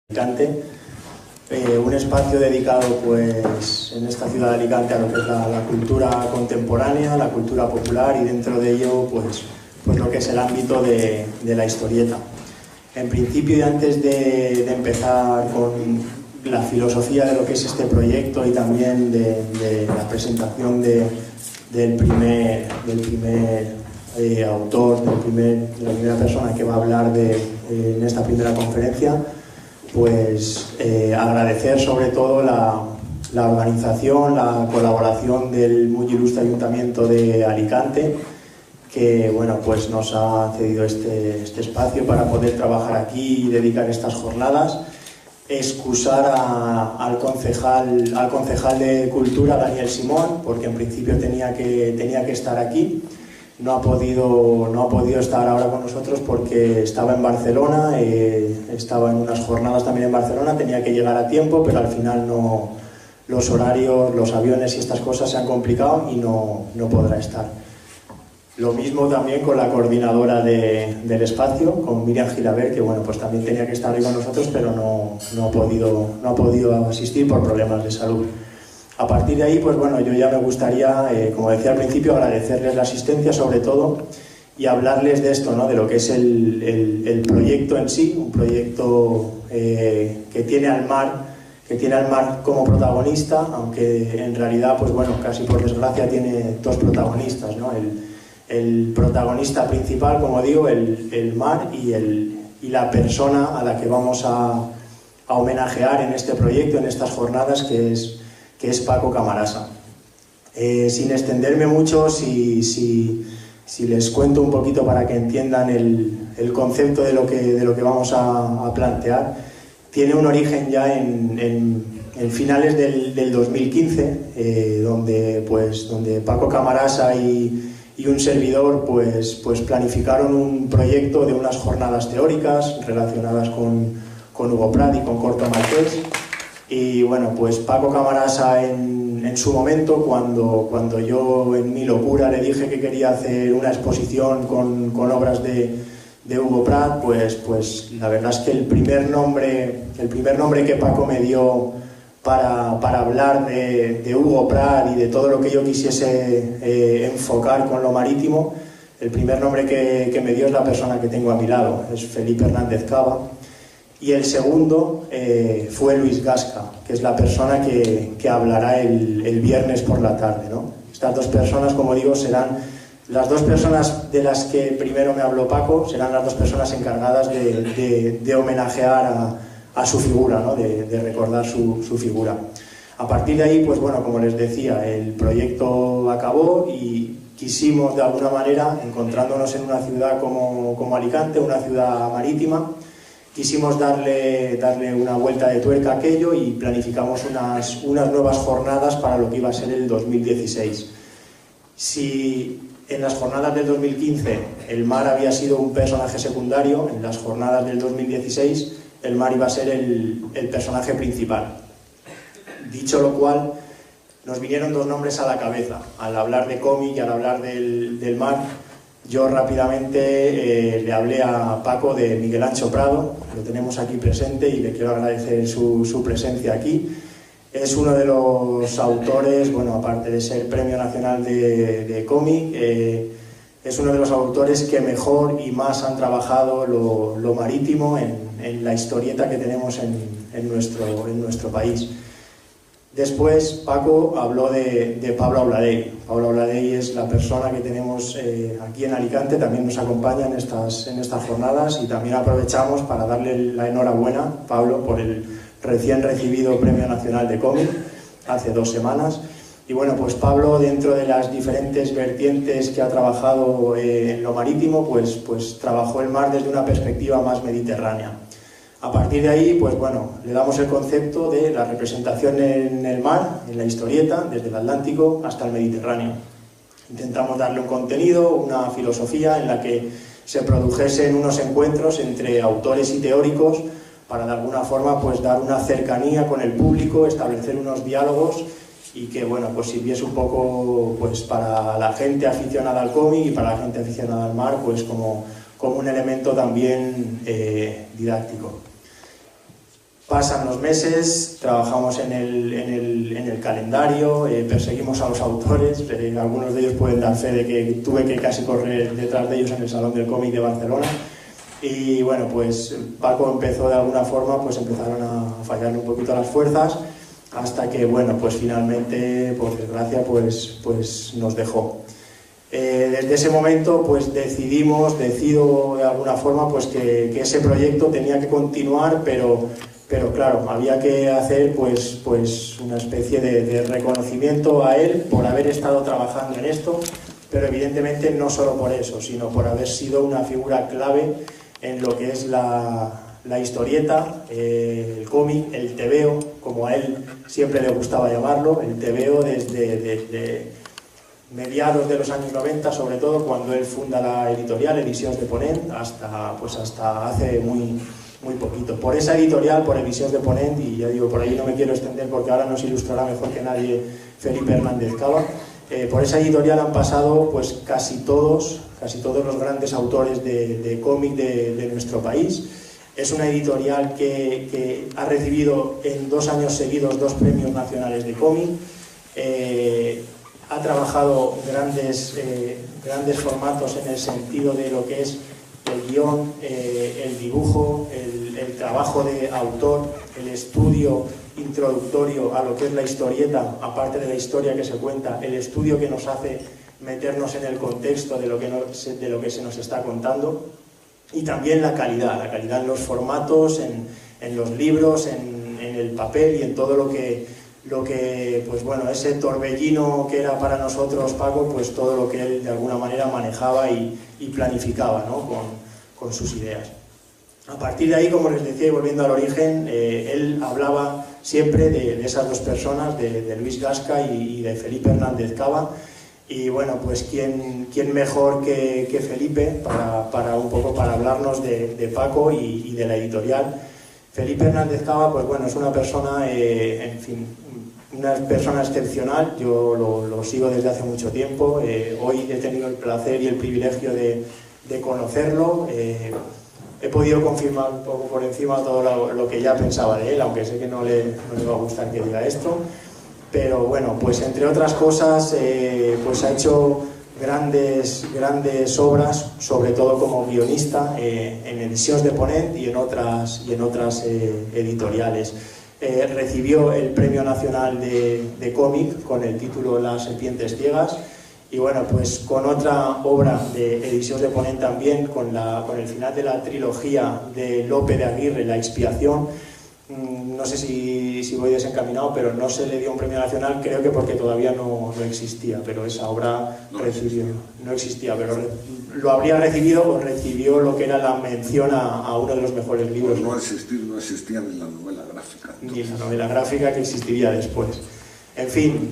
Alicante, un espacio dedicado pues en esta ciudad de Alicante a lo que es la cultura contemporánea, la cultura popular y dentro de ello pues lo que es el ámbito de la historieta. En principio y antes de empezar con la filosofía de lo que es este proyecto y también de la presentación del primer autor, de la primera persona que va a hablar en esta primera conferencia, pues agradecer sobre todo la organización, la colaboración del muy ilustre Ayuntamiento de Alicante, que bueno, pues nos ha cedido este espacio para poder trabajar aquí y dedicar estas jornadas. Excusar al concejal de Cultura, Daniel Simón, porque en principio tenía que estar aquí. No ha podido estar ahora con nosotros porque estaba en Barcelona, estaba en unas jornadas también en Barcelona, tenía que llegar a tiempo, pero al final los horarios, los aviones y estas cosas se han complicado y no podrá estar. Lo mismo también con la coordinadora del espacio, con Miriam Gilabert, que bueno, pues también tenía que estar ahí con nosotros, pero no ha podido asistir por problemas de salud. A partir de ahí, pues bueno, yo ya me gustaría, como decía al principio, agradecerles la asistencia sobre todo y hablarles de esto, ¿no? De lo que es el proyecto en sí, un proyecto que tiene al mar como protagonista, aunque en realidad, pues bueno, casi por desgracia tiene dos protagonistas, ¿no? El protagonista principal, como digo, el mar y la persona a la que vamos a homenajear en este proyecto, en estas jornadas, que es Paco Camarasa. Sin extenderme mucho, si les cuento un poquito para que entiendan el concepto de lo que vamos a plantear, tiene un origen ya en finales del 2015, donde Paco Camarasa y un servidor pues planificaron un proyecto de unas jornadas teóricas relacionadas con Hugo Pratt y con Corto Maltés. Y bueno, pues Paco Camarasa en su momento, cuando yo en mi locura le dije que quería hacer una exposición con obras de Hugo Pratt, pues la verdad es que el primer nombre que Paco me dio para hablar de Hugo Pratt y de todo lo que yo quisiese enfocar con lo marítimo, el primer nombre que me dio es la persona que tengo a mi lado, es Felipe Hernández Cava. Y el segundo fue Luis Gasca, que es la persona que hablará el viernes por la tarde, ¿no? Estas dos personas, como digo, serán las dos personas de las que primero me habló Paco, serán las dos personas encargadas de homenajear a su figura, ¿no? De recordar su figura. A partir de ahí, pues bueno, como les decía, el proyecto acabó y quisimos de alguna manera, encontrándonos en una ciudad como Alicante, una ciudad marítima, quisimos darle una vuelta de tuerca a aquello y planificamos unas nuevas jornadas para lo que iba a ser el 2016. Si en las jornadas del 2015 el mar había sido un personaje secundario, en las jornadas del 2016 el mar iba a ser el personaje principal. Dicho lo cual, nos vinieron dos nombres a la cabeza. Al hablar de cómic y al hablar del mar, yo rápidamente le hablé a Paco de Miguel Ancho Prado, lo tenemos aquí presente y le quiero agradecer su presencia aquí. Es uno de los autores, bueno, aparte de ser Premio Nacional de Cómic, es uno de los autores que mejor y más han trabajado lo marítimo en la historieta que tenemos en nuestro país. Después Paco habló de Pablo Auladell. Pablo Auladell es la persona que tenemos aquí en Alicante, también nos acompaña en estas jornadas y también aprovechamos para darle la enhorabuena, Pablo, por el recién recibido Premio Nacional de Cómic hace 2 semanas. Y bueno, pues Pablo, dentro de las diferentes vertientes que ha trabajado en lo marítimo, pues trabajó el mar desde una perspectiva más mediterránea. A partir de ahí, pues bueno, le damos el concepto de la representación en el mar, en la historieta, desde el Atlántico hasta el Mediterráneo. Intentamos darle un contenido, una filosofía en la que se produjesen unos encuentros entre autores y teóricos para de alguna forma pues dar una cercanía con el público, establecer unos diálogos y que bueno, pues sirviese un poco pues para la gente aficionada al cómic y para la gente aficionada al mar pues como un elemento también didáctico. Pasan los meses, trabajamos en el calendario, perseguimos a los autores, algunos de ellos pueden dar fe de que tuve que casi correr detrás de ellos en el Salón del Cómic de Barcelona. Y bueno, pues Paco empezó de alguna forma, pues empezaron a fallarle un poquito las fuerzas, hasta que, bueno, pues finalmente, por desgracia, pues nos dejó. Desde ese momento, pues decido de alguna forma, pues que ese proyecto tenía que continuar, pero claro, había que hacer pues una especie de reconocimiento a él por haber estado trabajando en esto, pero evidentemente no solo por eso, sino por haber sido una figura clave en lo que es la historieta, el cómic, el tebeo, como a él siempre le gustaba llamarlo, el tebeo desde mediados de los años 90, sobre todo cuando él funda la editorial Edicions de Ponent, hasta hace muy poquito. Por esa editorial, por Edicions de Ponent, y ya digo, por ahí no me quiero extender porque ahora nos ilustrará mejor que nadie Felipe Hernández Cava, por esa editorial han pasado pues casi todos los grandes autores de cómic de nuestro país. Es una editorial que ha recibido en 2 años seguidos 2 premios nacionales de cómic. Ha trabajado grandes formatos en el sentido de lo que es el guión, el dibujo, el trabajo de autor, el estudio introductorio a lo que es la historieta, aparte de la historia que se cuenta, el estudio que nos hace meternos en el contexto de lo que se nos está contando, y también la calidad en los formatos, en los libros, en el papel y en todo lo que pues bueno, ese torbellino que era para nosotros Paco, pues todo lo que él de alguna manera manejaba y planificaba, ¿no? con sus ideas. A partir de ahí, como les decía, y volviendo al origen, él hablaba siempre de esas 2 personas, de Luis Gasca y de Felipe Hernández Cava, y bueno, pues quién mejor que Felipe para un poco para hablarnos de Paco y de la editorial. Felipe Hernández Cava, pues bueno, es una persona, en fin, una persona excepcional. Yo lo sigo desde hace mucho tiempo. Hoy he tenido el placer y el privilegio de conocerlo. He podido confirmar un poco por encima todo lo que ya pensaba de él, aunque sé que no le va a gustar que diga esto. Pero bueno, pues entre otras cosas, pues ha hecho grandes obras, sobre todo como guionista, en Edicions de Ponent y en otras editoriales. Recibió el Premio Nacional de Cómic con el título Las serpientes ciegas, y bueno, pues con otra obra de Edicions de Ponent también, con el final de la trilogía de Lope de Aguirre, La expiación. No sé si voy desencaminado, pero no se le dio un premio nacional, creo que porque todavía no existía, pero esa obra no existía, pero lo habría recibido o recibió lo que era la mención a uno de los mejores libros. Pues no existía ni la novela gráfica. Ni la novela gráfica, que existiría después. En fin,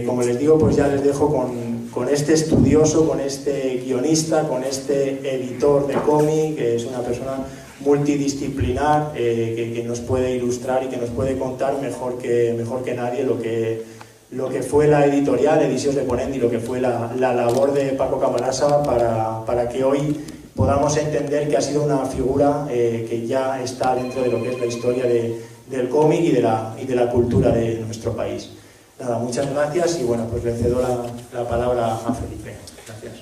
como les digo, pues ya les dejo con este estudioso, con este guionista, con este editor de cómic, que es una persona multidisciplinar, que nos puede ilustrar y que nos puede contar mejor que nadie lo que fue la editorial Edicions de Ponent y lo que fue la labor de Paco Camarasa para que hoy podamos entender que ha sido una figura que ya está dentro de lo que es la historia del cómic y de la cultura de nuestro país. Nada, muchas gracias y bueno, pues le cedo la palabra a Felipe. Gracias.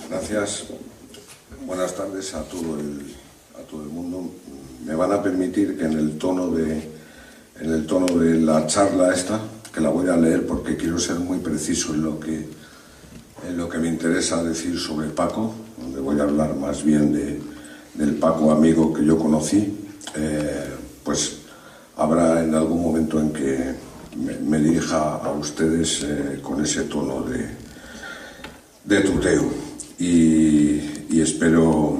Gracias. Buenas tardes a todo el mundo. Me van a permitir que en el tono de la charla esta, que la voy a leer porque quiero ser muy preciso en lo que me interesa decir sobre Paco, donde voy a hablar más bien del Paco amigo que yo conocí, pues habrá en algún momento en que me dirija a ustedes con ese tono de tuteo y espero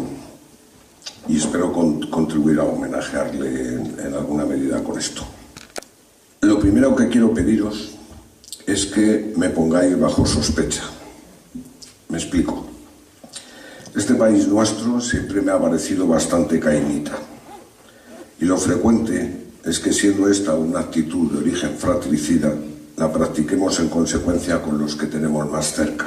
contribuir a homenajearle en alguna medida con esto. Lo primero que quiero pediros es que me pongáis bajo sospecha. Me explico. Este país nuestro siempre me ha parecido bastante cainita, y lo frecuente es que, siendo esta una actitud de origen fratricida, la practiquemos en consecuencia con los que tenemos más cerca.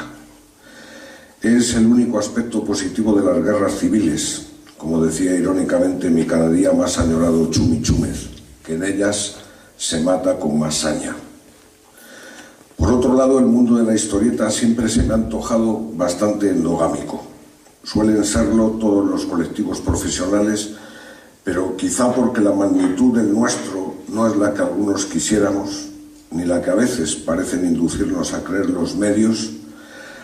Es el único aspecto positivo de las guerras civiles, como decía irónicamente mi cada día más añorado Chumi Chúmez, que en ellas se mata con más saña. Por otro lado, el mundo de la historieta siempre se me ha antojado bastante endogámico. Suelen serlo todos los colectivos profesionales, pero quizá porque la magnitud del nuestro no es la que algunos quisiéramos, ni la que a veces parecen inducirnos a creer los medios,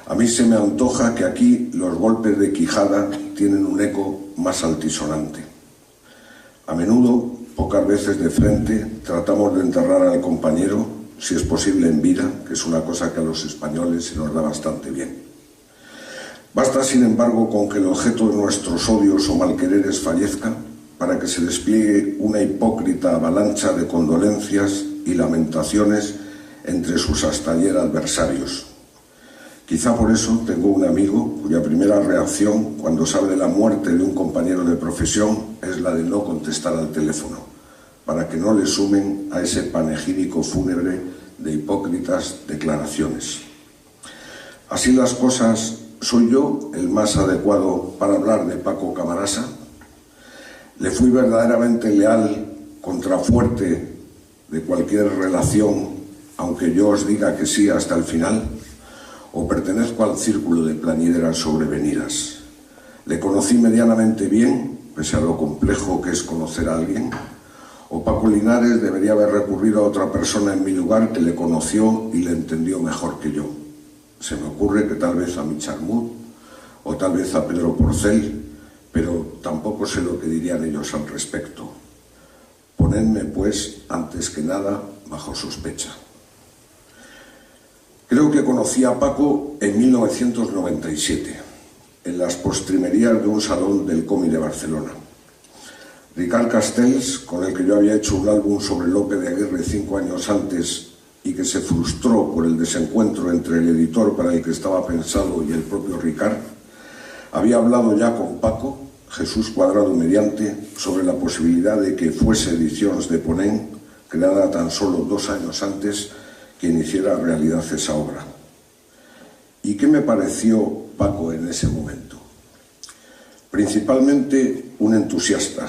a mí se me antoja que aquí los golpes de quijada tienen un eco más altisonante. A menudo, pocas veces de frente, tratamos de enterrar al compañero, si es posible en vida, que es una cosa que a los españoles se nos da bastante bien. Basta, sin embargo, con que el objeto de nuestros odios o malquereres fallezca para que se despliegue una hipócrita avalancha de condolencias y lamentaciones entre sus hasta ayer adversarios. Quizá por eso tengo un amigo cuya primera reacción cuando sabe de la muerte de un compañero de profesión es la de no contestar al teléfono, para que no le sumen a ese panegírico fúnebre de hipócritas declaraciones. Así las cosas, ¿soy yo el más adecuado para hablar de Paco Camarasa? ¿Le fui verdaderamente leal, contrafuerte de cualquier relación, aunque yo os diga que sí hasta el final? ¿O pertenezco al círculo de plañideras sobrevenidas? ¿Le conocí medianamente bien, pese a lo complejo que es conocer a alguien? ¿O Paco Linares debería haber recurrido a otra persona en mi lugar que le conoció y le entendió mejor que yo? Se me ocurre que tal vez a Micharmut, o tal vez a Pedro Porcel, pero tampoco sé lo que dirían ellos al respecto. Ponedme, pues, antes que nada, bajo sospecha. Creo que conocí a Paco en 1997, en las postrimerías de un salón del cómic de Barcelona. Ricard Castells, con el que yo había hecho un álbum sobre Lope de Aguirre 5 años antes y que se frustró por el desencuentro entre el editor para el que estaba pensado y el propio Ricard, había hablado ya con Paco, Jesús Cuadrado mediante, sobre la posibilidad de que fuese Ediciones de Ponent, creada tan solo 2 años antes, quien hiciera realidad esa obra. ¿Y qué me pareció Paco en ese momento? Principalmente un entusiasta,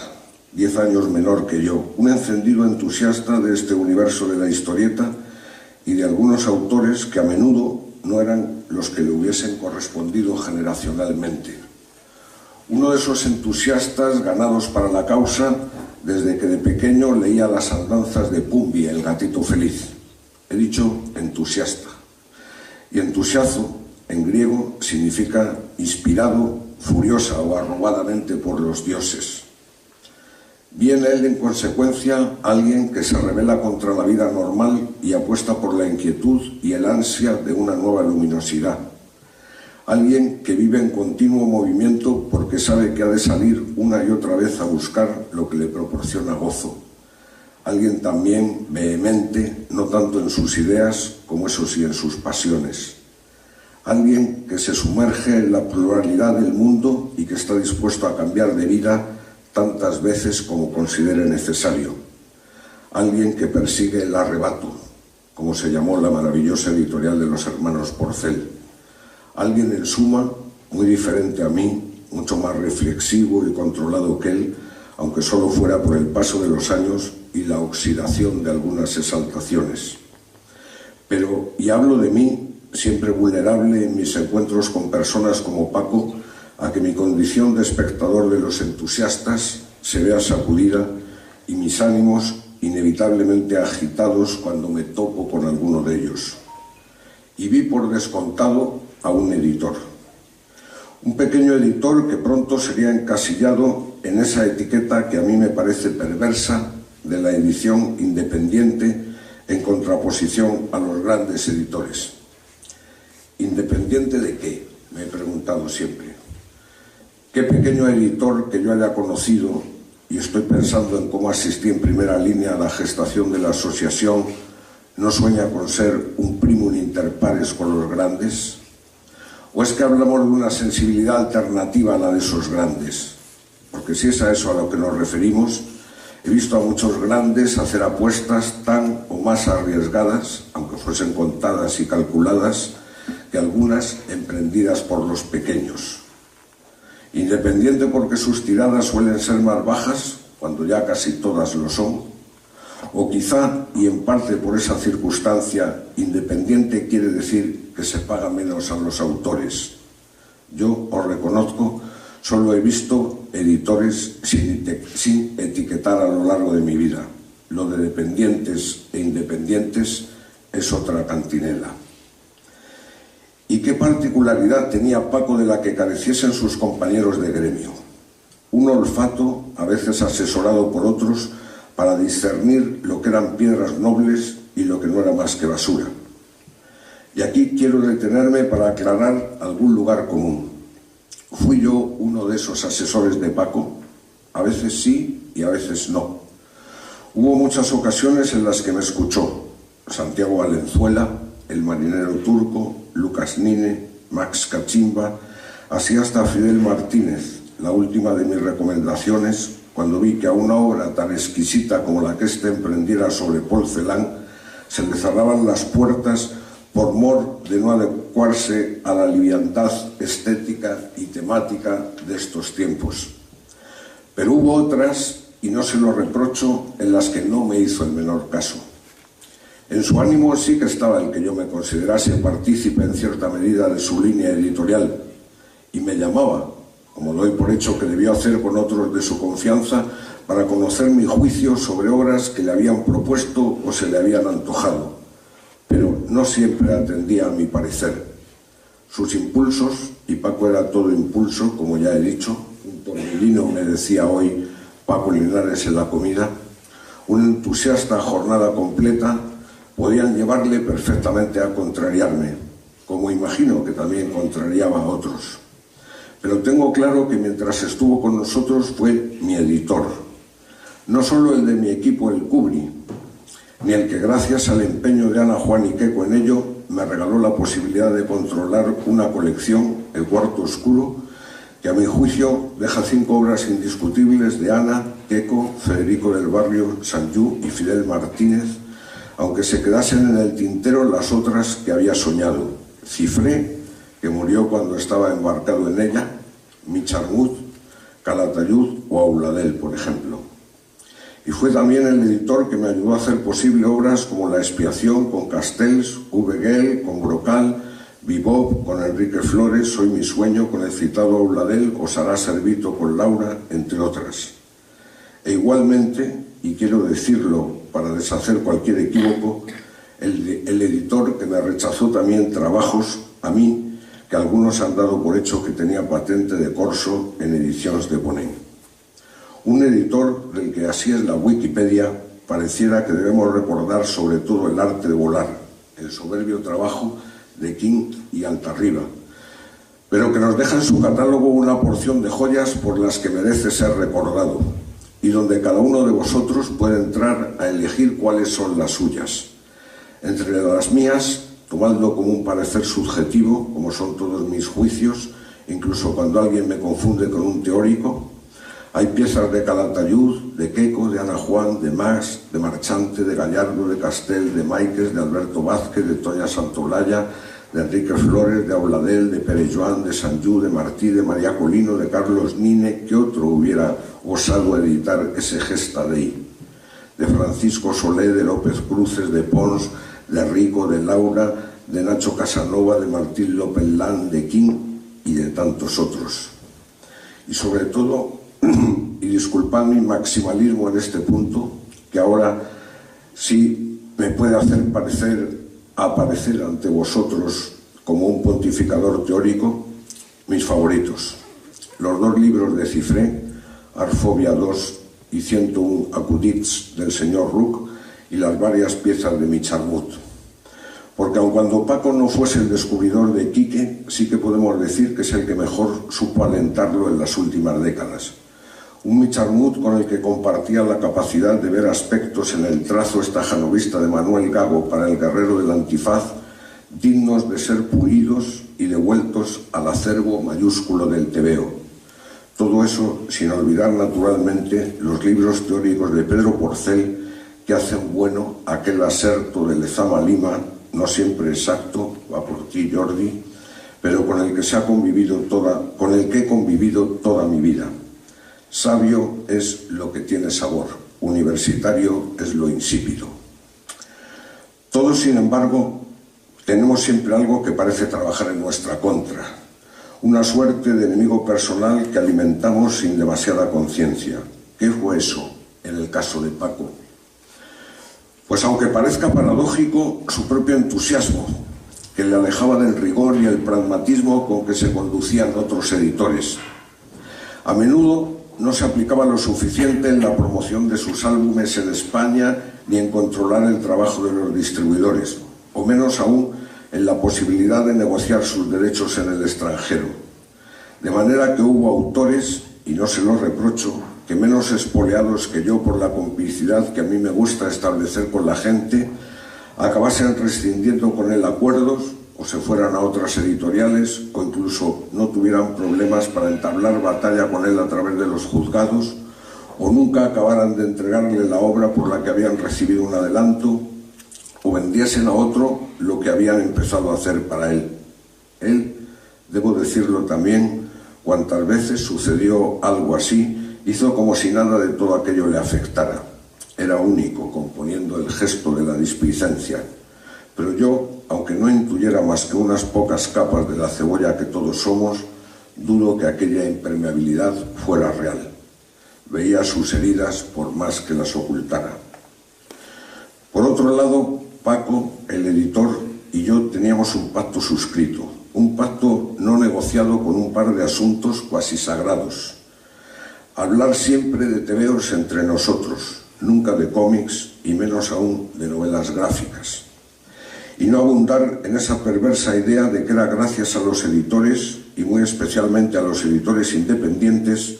10 años menor que yo, un encendido entusiasta de este universo de la historieta y de algunos autores que a menudo no eran los que le hubiesen correspondido generacionalmente. Uno de esos entusiastas ganados para la causa desde que de pequeño leía las andanzas de Pumbi, el gatito feliz. He dicho entusiasta. Y entusiasmo, en griego, significa inspirado, furiosa o arrobadamente por los dioses. Viene él, en consecuencia, alguien que se rebela contra la vida normal y apuesta por la inquietud y el ansia de una nueva luminosidad. Alguien que vive en continuo movimiento porque sabe que ha de salir una y otra vez a buscar lo que le proporciona gozo. Alguien también vehemente, no tanto en sus ideas como eso sí en sus pasiones. Alguien que se sumerge en la pluralidad del mundo y que está dispuesto a cambiar de vida tantas veces como considere necesario. Alguien que persigue el arrebato, como se llamó la maravillosa editorial de los hermanos Porcel. Alguien, en suma, muy diferente a mí, mucho más reflexivo y controlado que él, aunque solo fuera por el paso de los años y la oxidación de algunas exaltaciones. Pero, y hablo de mí, siempre vulnerable en mis encuentros con personas como Paco, a que mi condición de espectador de los entusiastas se vea sacudida y mis ánimos inevitablemente agitados cuando me topo con alguno de ellos. Y vi por descontado a un editor. Un pequeño editor que pronto sería encasillado en esa etiqueta que a mí me parece perversa de la edición independiente en contraposición a los grandes editores. ¿Independiente de qué? Me he preguntado siempre. ¿Qué pequeño editor que yo haya conocido, y estoy pensando en cómo asistí en primera línea a la gestación de la asociación, no sueña con ser un primum inter pares con los grandes? ¿O es que hablamos de una sensibilidad alternativa a la de esos grandes? Porque si es a eso a lo que nos referimos, he visto a muchos grandes hacer apuestas tan o más arriesgadas, aunque fuesen contadas y calculadas, que algunas emprendidas por los pequeños. Independiente porque sus tiradas suelen ser más bajas, cuando ya casi todas lo son, O quizá, y en parte por esa circunstancia, independiente quiere decir que se paga menos a los autores. Yo os reconozco, solo he visto editores sin etiquetar a lo largo de mi vida. Lo de dependientes e independientes es otra cantinela. ¿Y qué particularidad tenía Paco de la que careciesen sus compañeros de gremio? Un olfato, a veces asesorado por otros, para discernir lo que eran piedras nobles y lo que no era más que basura. Y aquí quiero detenerme para aclarar algún lugar común. ¿Fui yo uno de esos asesores de Paco? A veces sí y a veces no. Hubo muchas ocasiones en las que me escuchó Santiago Valenzuela, el marinero turco, Lucas Nine, Max Cachimba, así hasta Fidel Martínez, la última de mis recomendaciones, cuando vi que a una obra tan exquisita como la que éste emprendiera sobre Paul Celan se le cerraban las puertas por mor de no adecuarse a la liviandad estética y temática de estos tiempos. Pero hubo otras, y no se lo reprocho, en las que no me hizo el menor caso. En su ánimo sí que estaba el que yo me considerase partícipe en cierta medida de su línea editorial, y me llamaba, como doy por hecho que debió hacer con otros de su confianza, para conocer mi juicio sobre obras que le habían propuesto o se le habían antojado, pero no siempre atendía a mi parecer. Sus impulsos, y Paco era todo impulso, como ya he dicho, un tornilino me decía hoy Paco Linares en la comida, un entusiasta jornada completa, podían llevarle perfectamente a contrariarme, como imagino que también contrariaba a otros. Pero tengo claro que mientras estuvo con nosotros fue mi editor, no solo el de mi equipo El Cubri, ni el que gracias al empeño de Ana, Juan y Queco en ello me regaló la posibilidad de controlar una colección, El Cuarto Oscuro, que a mi juicio deja 5 obras indiscutibles de Ana, Queco, Federico del Barrio, Sanjú y Fidel Martínez, aunque se quedasen en el tintero las otras que había soñado. Cifré, que murió cuando estaba embarcado en ella, Micharmut, Calatayud o Auladel, por ejemplo. Y fue también el editor que me ayudó a hacer posible obras como La expiación con Castells, Uveguel con Brocal, Vivov con Enrique Flores, Soy mi sueño con el citado Auladel o Sará Servito con Laura, entre otras. E igualmente, y quiero decirlo para deshacer cualquier equívoco, el editor que me rechazó también trabajos a mí, que algunos han dado por hecho que tenía patente de corso en Ediciones de Ponent. Un editor del que, así es la Wikipedia, pareciera que debemos recordar sobre todo el arte de volar, el soberbio trabajo de King y Altarriba, pero que nos deja en su catálogo una porción de joyas por las que merece ser recordado, y donde cada uno de vosotros puede entrar a elegir cuáles son las suyas. Entre las mías, tomadlo como un parecer subjetivo, como son todos mis juicios, incluso cuando alguien me confunde con un teórico, hay piezas de Calatayud, de Queco, de Ana Juan, de Max, de Marchante, de Gallardo, de Castel, de Máiquez, de Alberto Vázquez, de Toña Santolaya, de Enrique Flores, de Auladel, de Pere Joan, de Sanjú, de Martí, de María Colino, de Carlos Nine, que otro hubiera osado editar ese gesta dei, de Francisco Solé, de López Cruces, de Pons, de Rico, de Laura, de Nacho Casanova, de Martín López Lán, de King y de tantos otros. Y sobre todo, y disculpad mi maximalismo en este punto, que ahora sí me puede hacer aparecer ante vosotros como un pontificador teórico, mis favoritos. Los 2 libros de Cifré, Arfobia II y 101 acudits del señor Ruc, y las varias piezas de Micharmut. Porque aun cuando Paco no fuese el descubridor de Quique, sí que podemos decir que es el que mejor supo alentarlo en las últimas décadas. Un Micharmut con el que compartía la capacidad de ver aspectos en el trazo estajanovista de Manuel Gago para El guerrero del antifaz, dignos de ser pulidos y devueltos al acervo mayúsculo del tebeo. Todo eso sin olvidar naturalmente los libros teóricos de Pedro Porcel, que hacen bueno aquel aserto de Lezama Lima, no siempre exacto, va por ti Jordi, pero con el que he convivido toda mi vida. Sabio es lo que tiene sabor. universitario es lo insípido. Todos, sin embargo, tenemos siempre algo que parece trabajar en nuestra contra, una suerte de enemigo personal que alimentamos sin demasiada conciencia. ¿Qué fue eso en el caso de Paco? Pues aunque parezca paradójico, su propio entusiasmo, que le alejaba del rigor y el pragmatismo con que se conducían otros editores. A menudo no se aplicaba lo suficiente en la promoción de sus álbumes en España ni en controlar el trabajo de los distribuidores, o menos aún en la posibilidad de negociar sus derechos en el extranjero. De manera que hubo autores, y no se los reprocho, que menos espoleados que yo por la complicidad que a mí me gusta establecer con la gente, acabasen rescindiendo con él acuerdos o se fueran a otras editoriales o incluso no tuvieran problemas para entablar batalla con él a través de los juzgados o nunca acabaran de entregarle la obra por la que habían recibido un adelanto o vendiesen a otro lo que habían empezado a hacer para él. Él, debo decirlo también, cuantas veces sucedió algo así, hizo como si nada de todo aquello le afectara. Era único, componiendo el gesto de la displicencia. Pero yo, aunque no intuyera más que unas pocas capas de la cebolla que todos somos, dudo que aquella impermeabilidad fuera real. Veía sus heridas por más que las ocultara. Por otro lado, Paco, el editor, y yo teníamos un pacto suscrito, un pacto no negociado con un par de asuntos cuasi sagrados. Hablar siempre de tebeos entre nosotros, nunca de cómics y menos aún de novelas gráficas. Y no abundar en esa perversa idea de que era gracias a los editores, y muy especialmente a los editores independientes,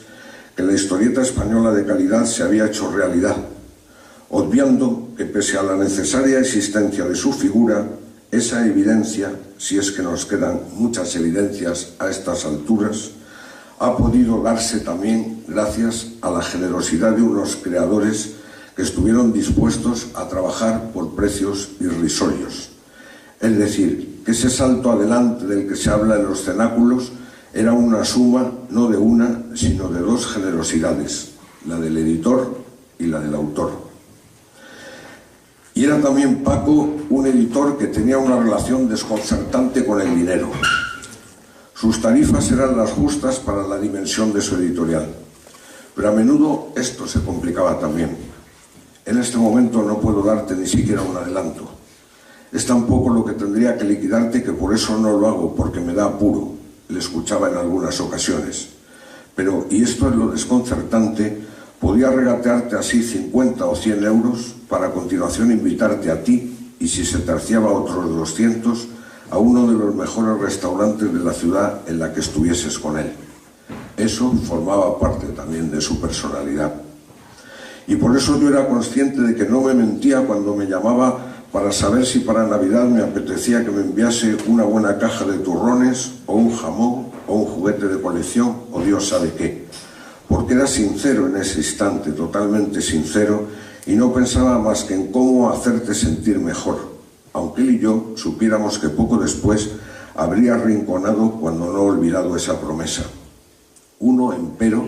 que la historieta española de calidad se había hecho realidad, obviando que pese a la necesaria existencia de su figura, esa evidencia, si es que nos quedan muchas evidencias a estas alturas, ha podido darse también gracias a la generosidad de unos creadores que estuvieron dispuestos a trabajar por precios irrisorios. Es decir, que ese salto adelante del que se habla en los cenáculos era una suma no de una, sino de dos generosidades, la del editor y la del autor. Y era también Paco un editor que tenía una relación desconcertante con el dinero. Sus tarifas eran las justas para la dimensión de su editorial, pero a menudo esto se complicaba también. En este momento no puedo darte ni siquiera un adelanto. Es tan poco lo que tendría que liquidarte que por eso no lo hago, porque me da apuro, le escuchaba en algunas ocasiones. Pero, y esto es lo desconcertante, podía regatearte así 50 o 100 euros para a continuación invitarte a ti, y si se terciaba otros 200, a uno de los mejores restaurantes de la ciudad en la que estuvieses con él. Eso formaba parte también de su personalidad. Y por eso yo era consciente de que no me mentía cuando me llamaba para saber si para Navidad me apetecía que me enviase una buena caja de turrones, o un jamón, o un juguete de colección, o Dios sabe qué. Porque era sincero en ese instante, totalmente sincero, y no pensaba más que en cómo hacerte sentir mejor, aunque él y yo supiéramos que poco después habría arrinconado cuando no olvidado esa promesa. Uno, empero,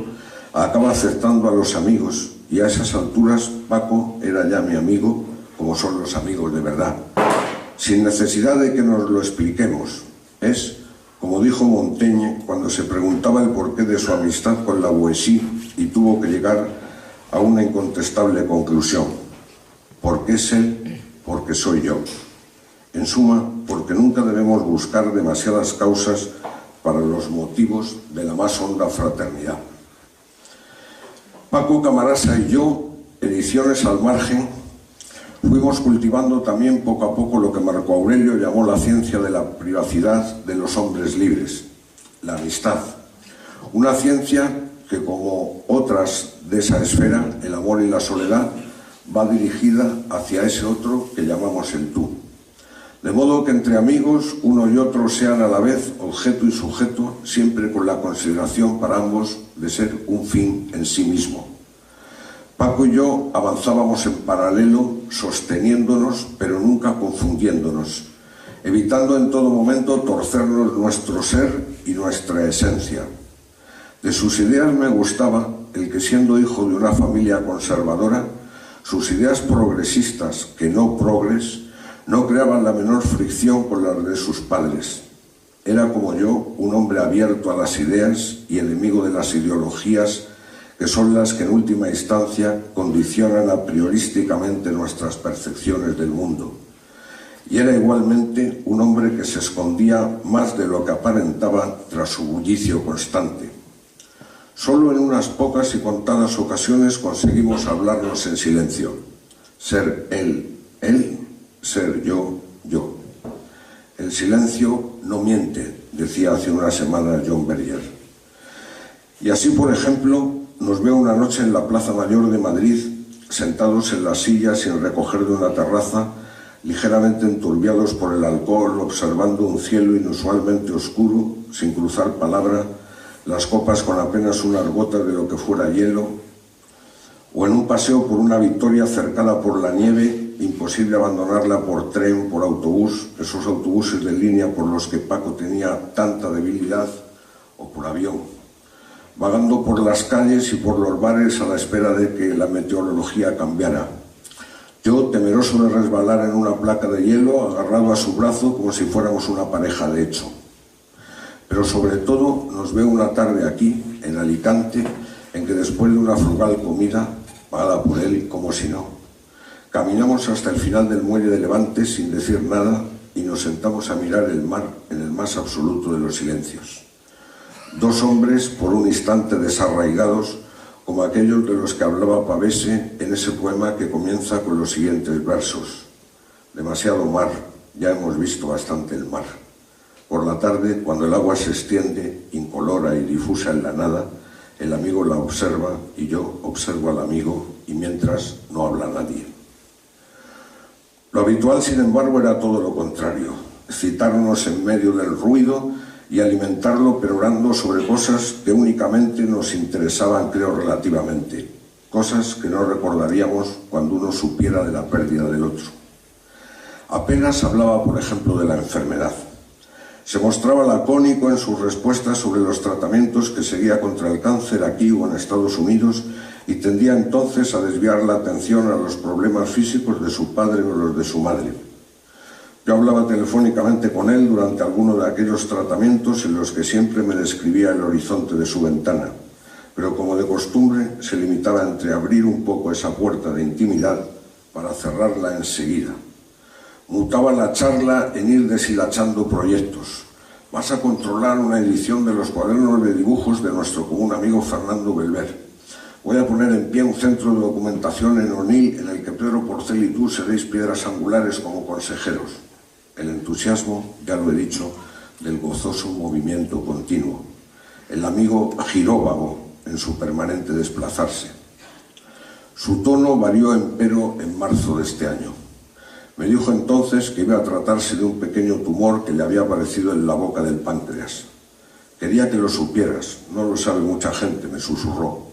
acaba aceptando a los amigos, y a esas alturas Paco era ya mi amigo, como son los amigos de verdad, sin necesidad de que nos lo expliquemos. Es, como dijo Montaigne cuando se preguntaba el porqué de su amistad con Lavoisier y tuvo que llegar a una incontestable conclusión. ¿Por qué es él? Porque soy yo. En suma, porque nunca debemos buscar demasiadas causas para los motivos de la más honda fraternidad. Paco Camarasa y yo, ediciones al margen, fuimos cultivando también poco a poco lo que Marco Aurelio llamó la ciencia de la privacidad de los hombres libres, la amistad. Una ciencia que, como otras de esa esfera, el amor y la soledad, va dirigida hacia ese otro que llamamos el tú. De modo que entre amigos, uno y otro sean a la vez objeto y sujeto, siempre con la consideración para ambos de ser un fin en sí mismo. Paco y yo avanzábamos en paralelo, sosteniéndonos, pero nunca confundiéndonos, evitando en todo momento torcernos nuestro ser y nuestra esencia. De sus ideas me gustaba el que, siendo hijo de una familia conservadora, Sus ideas progresistas, que no progres, no creaban la menor fricción con las de sus padres. Era como yo, un hombre abierto a las ideas y enemigo de las ideologías, que son las que en última instancia condicionan a priorísticamente nuestras percepciones del mundo. Y era igualmente un hombre que se escondía más de lo que aparentaba tras su bullicio constante. Solo en unas pocas y contadas ocasiones conseguimos hablarnos en silencio. Ser él, ser yo, yo. El silencio no miente, decía hace unas semanas John Berger. Y así, por ejemplo, nos veo una noche en la Plaza Mayor de Madrid, sentados en las sillas sin recoger de una terraza, ligeramente enturbiados por el alcohol, observando un cielo inusualmente oscuro, sin cruzar palabra, las copas con apenas unas gotas de lo que fuera hielo, o en un paseo por una Victoria cercada por la nieve, imposible abandonarla por tren, por autobús, esos autobuses de línea por los que Paco tenía tanta debilidad, o por avión, vagando por las calles y por los bares a la espera de que la meteorología cambiara. Yo, temeroso de resbalar en una placa de hielo, agarrado a su brazo como si fuéramos una pareja de hecho. Pero sobre todo nos veo una tarde aquí, en Alicante, en que después de una frugal comida, pagada por él como si no, caminamos hasta el final del muelle de Levante sin decir nada y nos sentamos a mirar el mar en el más absoluto de los silencios. Dos hombres por un instante desarraigados, como aquellos de los que hablaba Pavese en ese poema que comienza con los siguientes versos. Demasiado mar, ya hemos visto bastante el mar. Por la tarde, cuando el agua se extiende, incolora y difusa en la nada, el amigo la observa y yo observo al amigo y mientras no habla nadie. Lo habitual, sin embargo, era todo lo contrario, excitarnos en medio del ruido y alimentarlo perorando sobre cosas que únicamente nos interesaban, creo, relativamente, cosas que no recordaríamos cuando uno supiera de la pérdida del otro. Apenas hablaba, por ejemplo, de la enfermedad. Se mostraba lacónico en sus respuestas sobre los tratamientos que seguía contra el cáncer aquí o en Estados Unidos y tendía entonces a desviar la atención a los problemas físicos de su padre o los de su madre. Yo hablaba telefónicamente con él durante alguno de aquellos tratamientos en los que siempre me describía el horizonte de su ventana, pero como de costumbre se limitaba a entreabrir un poco esa puerta de intimidad para cerrarla enseguida. Mutaba la charla en ir deshilachando proyectos. Vas a controlar una edición de los cuadernos de dibujos de nuestro común amigo Fernando Belver. Voy a poner en pie un centro de documentación en Onil en el que Pedro Porcel y tú seréis piedras angulares como consejeros. El entusiasmo, ya lo he dicho, del gozoso movimiento continuo. El amigo giróvago en su permanente desplazarse. Su tono varió empero en marzo de este año. Me dijo entonces que iba a tratarse de un pequeño tumor que le había aparecido en la boca del páncreas. Quería que lo supieras, no lo sabe mucha gente, me susurró.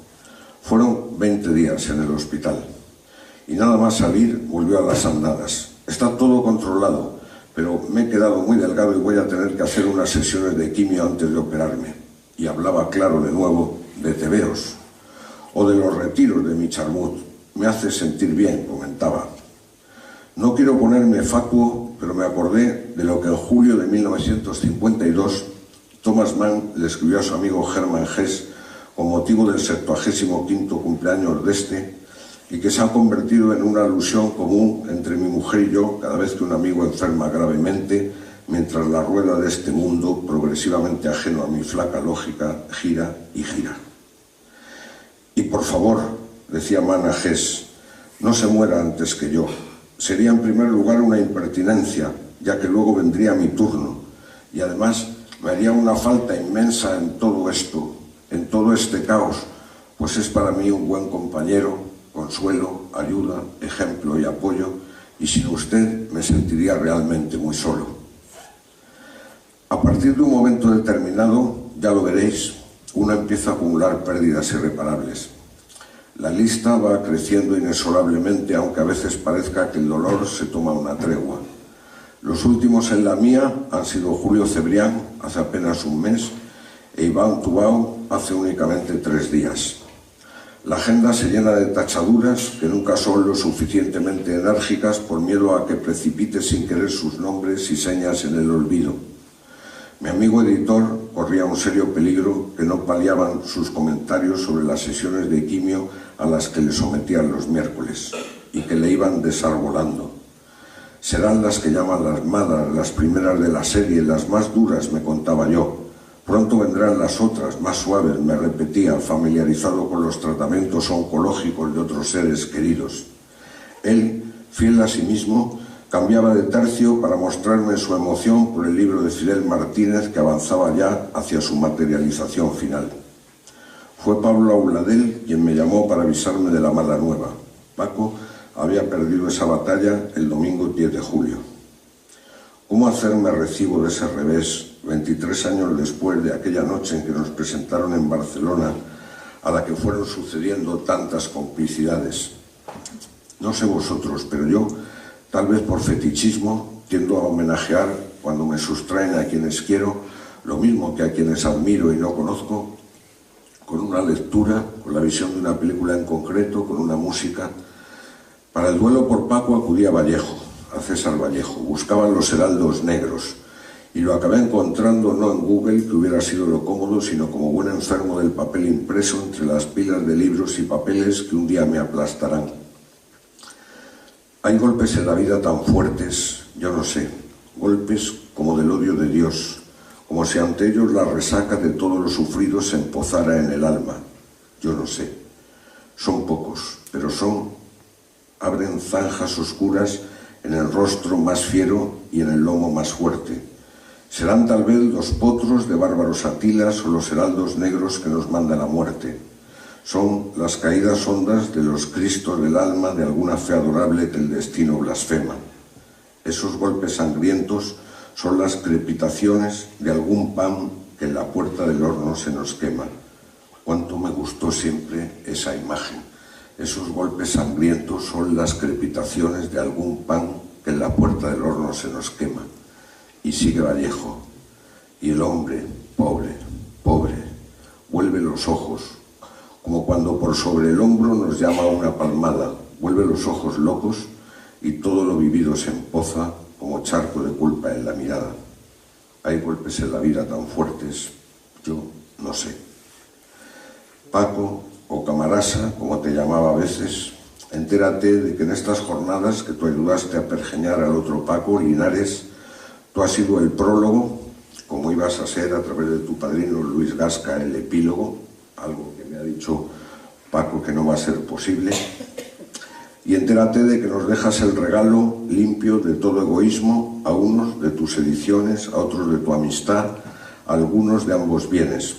Fueron 20 días en el hospital. Y nada más salir, volvió a las andadas. Está todo controlado, pero me he quedado muy delgado y voy a tener que hacer unas sesiones de quimio antes de operarme. Y hablaba claro de nuevo de tebeos o de los retiros de Micharmut. Me hace sentir bien, comentaba. No quiero ponerme fatuo, pero me acordé de lo que en julio de 1952 Thomas Mann le escribió a su amigo Hermann Hesse con motivo del 75º cumpleaños de este y que se ha convertido en una alusión común entre mi mujer y yo cada vez que un amigo enferma gravemente, mientras la rueda de este mundo, progresivamente ajeno a mi flaca lógica, gira y gira. Y por favor, decía Mann a Hesse, no se muera antes que yo. Sería en primer lugar una impertinencia, ya que luego vendría mi turno, y además me haría una falta inmensa en todo esto, en todo este caos, pues es para mí un buen compañero, consuelo, ayuda, ejemplo y apoyo, y sin usted me sentiría realmente muy solo. A partir de un momento determinado, ya lo veréis, uno empieza a acumular pérdidas irreparables. La lista va creciendo inexorablemente, aunque a veces parezca que el dolor se toma una tregua. Los últimos en la mía han sido Julio Cebrián, hace apenas un mes, e Iván Tubau, hace únicamente 3 días. La agenda se llena de tachaduras que nunca son lo suficientemente enérgicas por miedo a que precipite sin querer sus nombres y señas en el olvido. Mi amigo editor corría un serio peligro que no paliaban sus comentarios sobre las sesiones de quimio a las que le sometían los miércoles y que le iban desarbolando. Serán las que llaman las malas, las primeras de la serie, las más duras, me contaba yo. Pronto vendrán las otras, más suaves, me repetía, familiarizado con los tratamientos oncológicos de otros seres queridos. Él, fiel a sí mismo, cambiaba de tercio para mostrarme su emoción por el libro de Fidel Martínez que avanzaba ya hacia su materialización final. Fue Pablo Auladel quien me llamó para avisarme de la mala nueva. Paco había perdido esa batalla el domingo 10 de julio. ¿Cómo hacerme recibo de ese revés 23 años después de aquella noche en que nos presentaron en Barcelona, a la que fueron sucediendo tantas complicidades? No sé vosotros, pero yo, tal vez por fetichismo, tiendo a homenajear cuando me sustraen a quienes quiero, lo mismo que a quienes admiro y no conozco, con una lectura, con la visión de una película en concreto, con una música. Para el duelo por Paco acudí a Vallejo, a César Vallejo. Buscaban los heraldos negros y lo acabé encontrando no en Google, que hubiera sido lo cómodo, sino como buen enfermo del papel impreso entre las pilas de libros y papeles que un día me aplastarán. Hay golpes en la vida tan fuertes, yo no sé, golpes como del odio de Dios, como si ante ellos la resaca de todo lo sufrido se empozara en el alma. Yo no sé. Son pocos, pero abren zanjas oscuras en el rostro más fiero y en el lomo más fuerte. Serán tal vez los potros de bárbaros Atilas o los heraldos negros que nos manda la muerte. Son las caídas hondas de los cristos del alma de alguna fe adorable que el destino blasfema. Esos golpes sangrientos son las crepitaciones de algún pan que en la puerta del horno se nos quema. Cuánto me gustó siempre esa imagen. Esos golpes sangrientos son las crepitaciones de algún pan que en la puerta del horno se nos quema. Y sigue Vallejo. Y el hombre, pobre, pobre, vuelve los ojos, como cuando por sobre el hombro nos llama una palmada, vuelve los ojos locos y todo lo vivido se empoza como charco de culpa en la mirada. Hay golpes en la vida tan fuertes, yo no sé. Paco, o Camarasa, como te llamaba a veces, entérate de que en estas jornadas que tú ayudaste a pergeñar al otro Paco, Linares, tú has sido el prólogo, como ibas a ser a través de tu padrino Luis Gasca el epílogo, algo que me ha dicho Paco que no va a ser posible, y entérate de que nos dejas el regalo limpio de todo egoísmo, a unos de tus ediciones, a otros de tu amistad, a algunos de ambos bienes.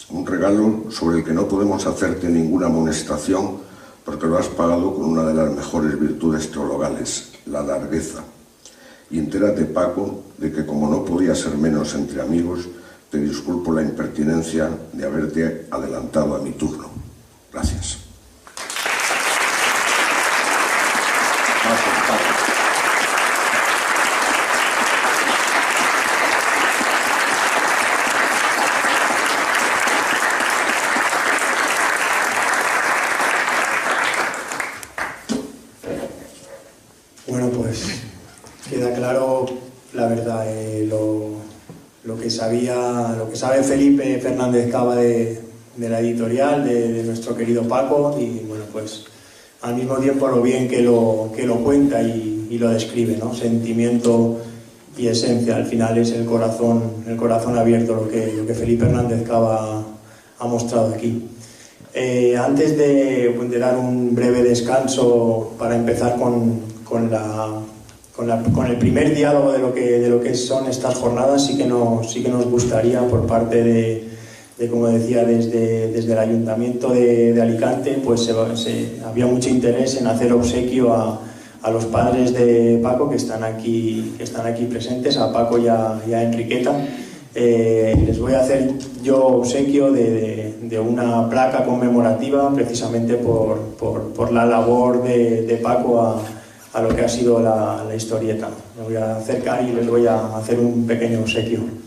Un regalo sobre el que no podemos hacerte ninguna amonestación porque lo has pagado con una de las mejores virtudes teologales, la largueza. Y entérate, Paco, de que como no podía ser menos entre amigos, te disculpo la impertinencia de haberte adelantado a mi turno. Gracias. Bueno, pues queda claro la verdad, lo que sabe Felipe Fernández Cava de la editorial, de nuestro querido Paco, y bueno, pues al mismo tiempo lo bien que lo cuenta y lo describe, ¿no? Sentimiento y esencia, al final es el corazón abierto lo que Felipe Fernández Cava ha mostrado aquí. Antes de dar un breve descanso para empezar con el primer diálogo de lo que son estas jornadas, sí que nos gustaría, por parte de como decía, desde el Ayuntamiento de Alicante, pues había mucho interés en hacer obsequio a los padres de Paco que están aquí presentes, a Paco y a Enriqueta. Les voy a hacer yo obsequio de una placa conmemorativa, precisamente por la labor de Paco a lo que ha sido la historieta. Me voy a acercar y les voy a hacer un pequeño obsequio.